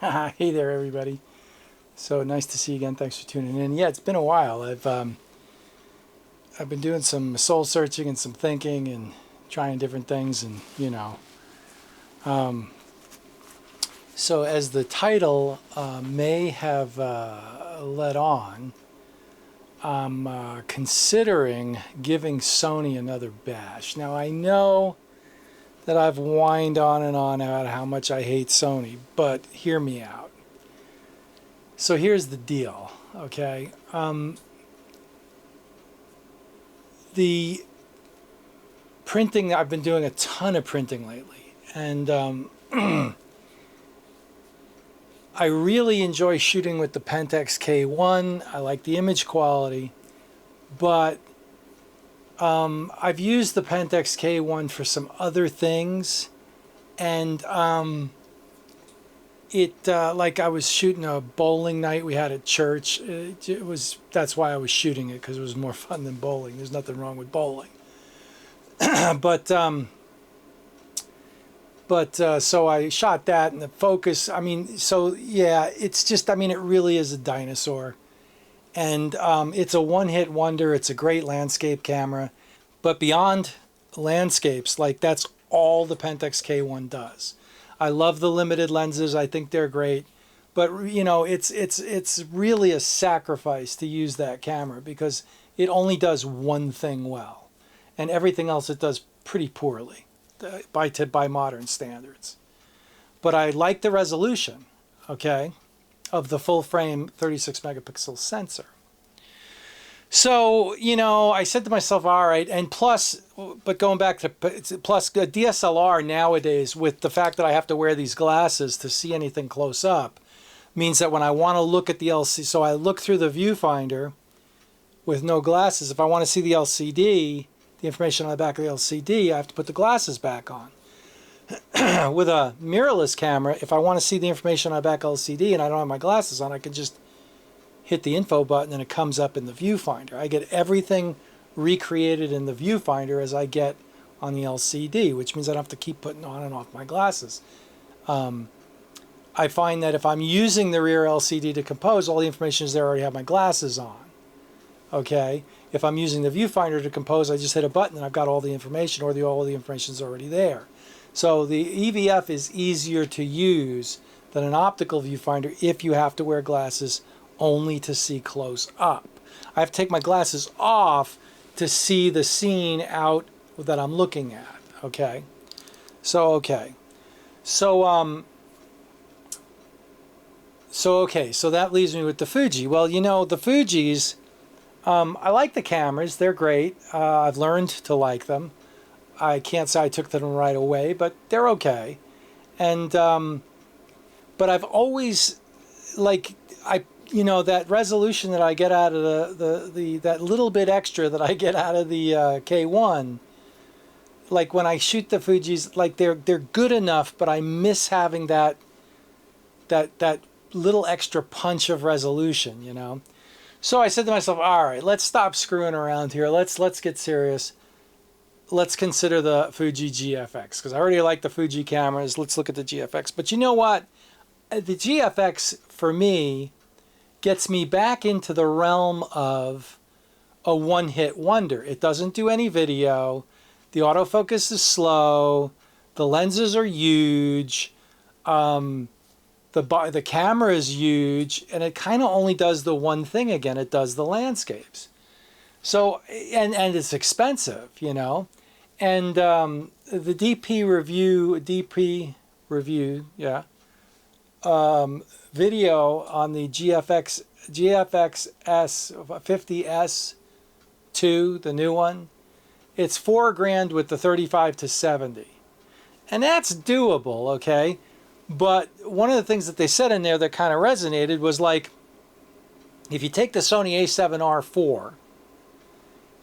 Hey there, everybody. So nice to see you again. Thanks for tuning in. Yeah, it's been a while. I've been doing some soul searching and some thinking and trying different things, and Um, so as the title may have led on, I'm considering giving Sony another bash. Now I know that I've whined on and on about how much I hate Sony, but hear me out. So here's the deal, okay? The printing, I've been doing a ton of printing lately, and I really enjoy shooting with the Pentax K1. I like the image quality, but I've used the Pentax K1 for some other things, and like I was shooting a bowling night we had at church. That's why I was shooting it, because it was more fun than bowling. There's nothing wrong with bowling. So I shot that, and the focus, I mean, so yeah, it's just, I mean, it really is a dinosaur. And it's a one-hit wonder. It's a great landscape camera. But beyond landscapes, like, that's all the Pentax K1 does. I love the limited lenses. I think they're great. But, you know, it's really a sacrifice to use that camera, because it only does one thing well. And everything else it does pretty poorly by modern standards. But I like the resolution, okay, of the full frame 36 megapixel sensor. So, you know, I said to myself, all right, and plus, but going back to, plus DSLR nowadays, with the fact that I have to wear these glasses to see anything close up, means that when I want to look at the LCD, so I look through the viewfinder with no glasses. If I want to see the LCD, the information on the back of the LCD, I have to put the glasses back on. With a mirrorless camera, if I want to see the information on the back LCD and I don't have my glasses on, I can just hit the info button and it comes up in the viewfinder. I get everything recreated in the viewfinder as I get on the LCD, which means I don't have to keep putting on and off my glasses. I find that if I'm using the rear LCD to compose, all the information is there. I already have my glasses on. Okay? If I'm using the viewfinder to compose, I just hit a button and I've got all the information, or all the information is already there. So the EVF is easier to use than an optical viewfinder if you have to wear glasses only to see close up. I have to take my glasses off to see the scene out that I'm looking at. Okay? So, okay. So that leaves me with the Fuji. Well, you know, the Fujis, I like the cameras. They're great. I've learned to like them. I can't say I took them right away, but they're okay. And but I've always, like, you know, that resolution that I get out of that little bit extra that I get out of the K1, like when I shoot the Fujis, like they're good enough, but I miss having that little extra punch of resolution, you know. So I said to myself, all right, let's stop screwing around here. Let's get serious. Let's consider the Fuji GFX, because I already like the Fuji cameras. Let's look at the GFX. But you know what? The GFX, for me, gets me back into the realm of a one-hit wonder. It doesn't do any video. The autofocus is slow. The lenses are huge. The camera is huge, and it kind of only does the one thing again. It does the landscapes. So, and it's expensive, you know. And the DP review, yeah, video on the GFX S50S2, the new one, it's $4,000 with the 35 to 70, and that's doable, okay. But one of the things that they said in there that kind of resonated was, like, if you take the Sony A7R4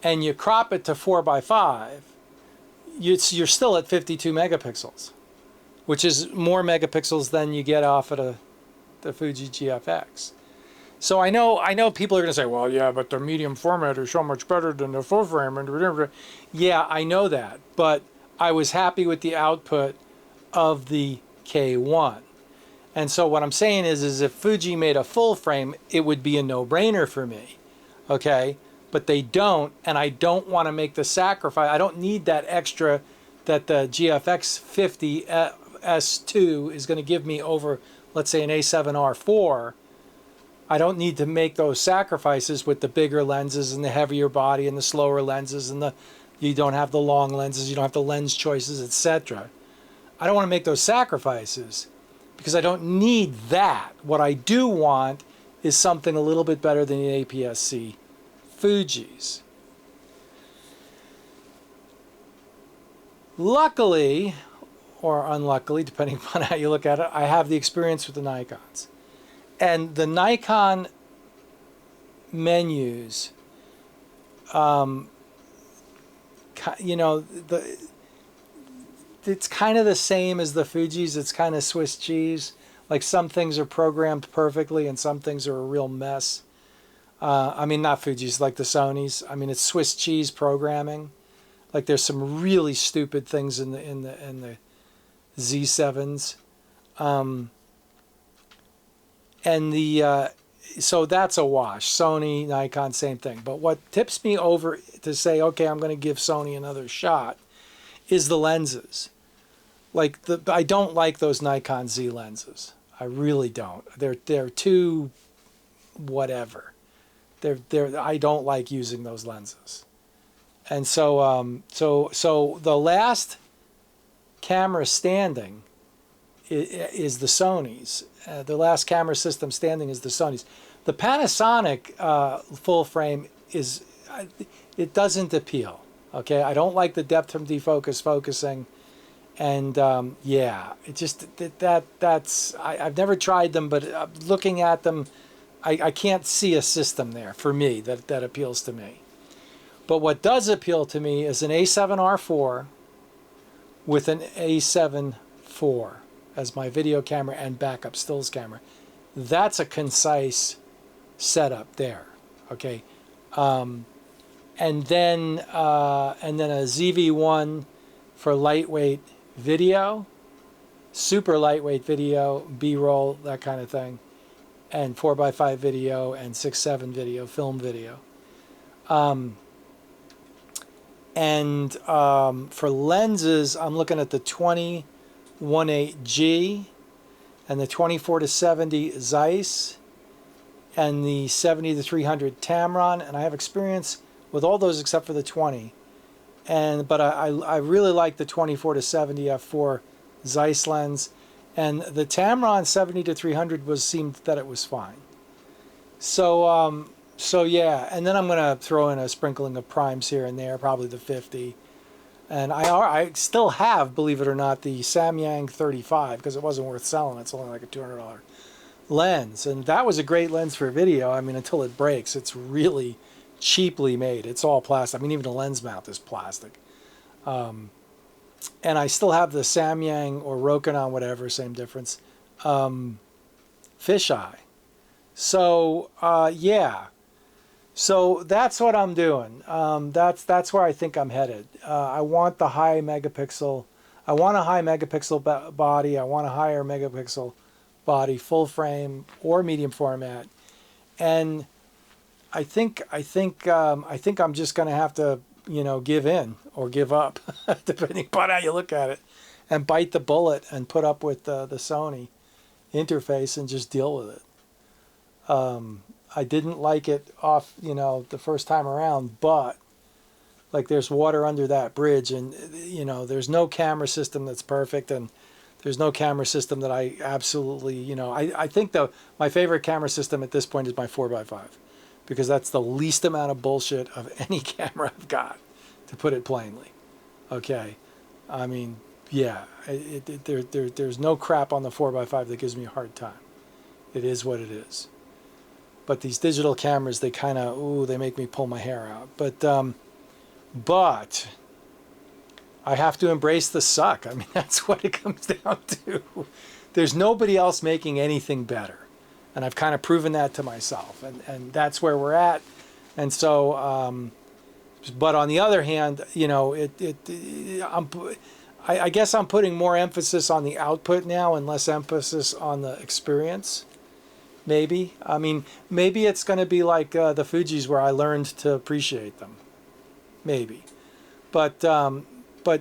and you crop it to 4x5, you're still at 52 megapixels, which is more megapixels than you get off of the Fuji GFX. So I know people are going to say, well, yeah, but the medium format is so much better than the full frame. And yeah, I know that, but I was happy with the output of the K1. And so what I'm saying is if Fuji made a full frame, it would be a no-brainer for me, okay? But they don't, and I don't want to make the sacrifice. I don't need that extra that the GFX 50 S2 is going to give me over, let's say, an A7R4. I don't need to make those sacrifices with the bigger lenses and the heavier body and the slower lenses and you don't have the long lenses, you don't have the lens choices, etc. I don't want to make those sacrifices because I don't need that. What I do want is something a little bit better than the APS-C Fuji's. Luckily, or unluckily, depending upon how you look at it, I have the experience with the Nikons. And the Nikon menus, you know, it's kind of the same as the Fuji's. It's kind of Swiss cheese. Like some things are programmed perfectly and some things are a real mess. I mean, not Fuji's, like the Sony's. I mean, it's Swiss cheese programming. Like there's some really stupid things in the Z7s. And so that's a wash. Sony, Nikon, same thing. But what tips me over to say, okay, I'm going to give Sony another shot, is the lenses. Like I don't like those Nikon Z lenses. I really don't. They're too whatever. I don't like using those lenses. And so so the last camera standing is the Sony's. The last camera system standing is the Sony's. The Panasonic full frame it doesn't appeal. Okay, I don't like the depth from defocus focusing, and yeah, it just that's I've never tried them, but looking at them, I can't see a system there for me that appeals to me. But what does appeal to me is an A7R4 with an A7 IV as my video camera and backup stills camera. That's a concise setup there, okay? And then a ZV-1 for lightweight video, super lightweight video, B-roll, that kind of thing, and 4x5 video and 6.7 video, film video. For lenses, I'm looking at the 20-1.8G and the 24-70 Zeiss and the 70-300 Tamron, and I have experience with all those except for the 20. But I really like the 24-70 f4 Zeiss lens, and the Tamron 70-300 seemed that it was fine. So yeah, and then I'm gonna throw in a sprinkling of primes here and there, probably the 50. And I still have, believe it or not, the Samyang 35 because it wasn't worth selling. It's only like a $200 lens, and that was a great lens for video. I mean, until it breaks, it's really cheaply made. It's all plastic. I mean, even the lens mount is plastic. And I still have the Samyang or Rokinon, whatever, same difference, fisheye. So yeah. So that's what I'm doing. That's where I think I'm headed. I want the high megapixel. I want a high megapixel body. I want a higher megapixel body, full frame or medium format. And I think I'm just going to have to, you know, give in or give up, depending upon how you look at it, and bite the bullet and put up with the Sony interface and just deal with it. I didn't like it off, you know, the first time around, but like there's water under that bridge, and you know, there's no camera system that's perfect, and there's no camera system that I absolutely, you know, I think my favorite camera system at this point is my 4x5, because that's the least amount of bullshit of any camera I've got, to put it plainly. Okay, I mean, yeah, there's no crap on the 4x5 that gives me a hard time. It is what it is. But these digital cameras, they kind of, ooh, they make me pull my hair out. But I have to embrace the suck. I mean, that's what it comes down to. There's nobody else making anything better. And I've kind of proven that to myself. And that's where we're at. And so, but on the other hand, you know, I guess I'm putting more emphasis on the output now and less emphasis on the experience. Maybe. I mean, maybe it's going to be like the Fujis where I learned to appreciate them. Maybe. But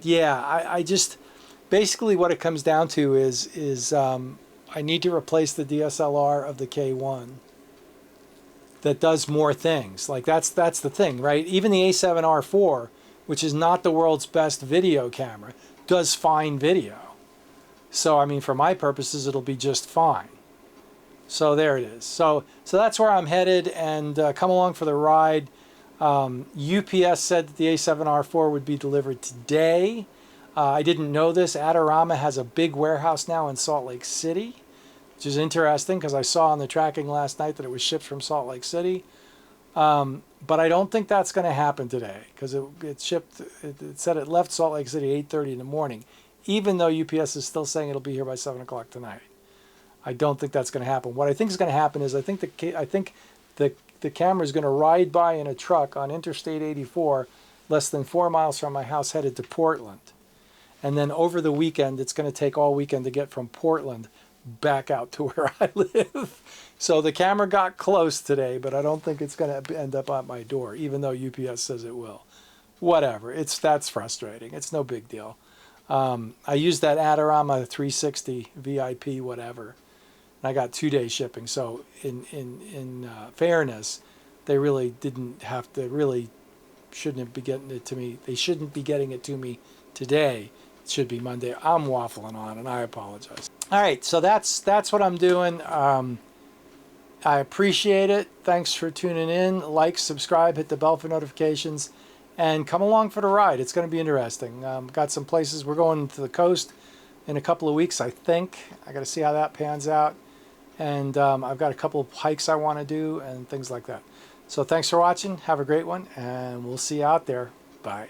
yeah, I just, basically what it comes down to is I need to replace the DSLR of the K1 that does more things. Like that's the thing, right? Even the A7R4, which is not the world's best video camera, does fine video. So I mean, for my purposes, it'll be just fine. So there it is. So that's where I'm headed, and come along for the ride. UPS said that the A7R4 would be delivered today. I didn't know this. Adorama has a big warehouse now in Salt Lake City, which is interesting because I saw on the tracking last night that it was shipped from Salt Lake City. But I don't think that's going to happen today because it shipped. It said it left Salt Lake City 8:30 in the morning, even though UPS is still saying it'll be here by 7 o'clock tonight. I don't think that's going to happen. What I think is going to happen is I think the camera is going to ride by in a truck on Interstate 84, less than 4 miles from my house, headed to Portland, and then over the weekend, it's going to take all weekend to get from Portland back out to where I live. So the camera got close today, but I don't think it's going to end up at my door, even though UPS says it will. Whatever. That's frustrating. It's no big deal. I used that Adorama 360 VIP whatever, and I got 2-day shipping. So in fairness, they really didn't have to. Really shouldn't be getting it to me. They shouldn't be getting it to me today. It should be Monday. I'm waffling on, and I apologize. All right, so that's what I'm doing. I appreciate it. Thanks for tuning in. Like, subscribe, hit the bell for notifications, and come along for the ride. It's going to be interesting. Got some places. We're going to the coast in a couple of weeks, I think. I got to see how that pans out. And I've got a couple of hikes I want to do and things like that. So thanks for watching. Have a great one, and we'll see you out there. Bye.